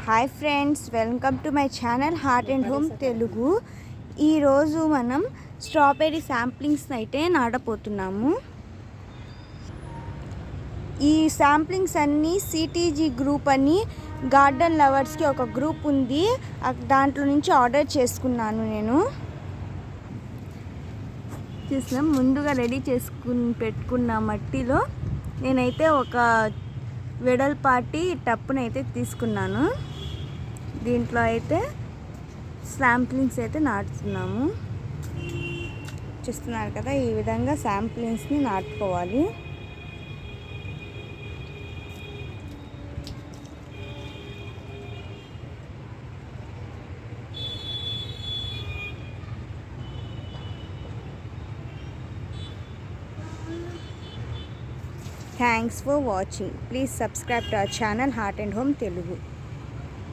Hi friends, welcome to my channel heart and home Telugu. ఈరోజు మనం strawberry samplings అయితే నాటపోతున్నాము. ఈ శాంప్లింగ్స్ అన్నీ సిటీజీ గ్రూప్ అని గార్డెన్ లవర్స్కి ఒక గ్రూప్ ఉంది, దాంట్లో నుంచి ఆర్డర్ చేసుకున్నాను. నేను చూసినాం ముందుగా రెడీ చేసుకుని పెట్టుకున్న మట్టిలో నేనైతే ఒక వెడల్పాటి టప్పునైతే తీసుకున్నాను. దీంట్లో అయితే శాంప్లింగ్స్ అయితే నాటుతున్నాము. చూస్తున్నారు కదా, ఈ విధంగా శాంప్లింగ్స్ని నాటుకోవాలి. Thanks for watching. Please subscribe to our channel Heart and Home Telugu.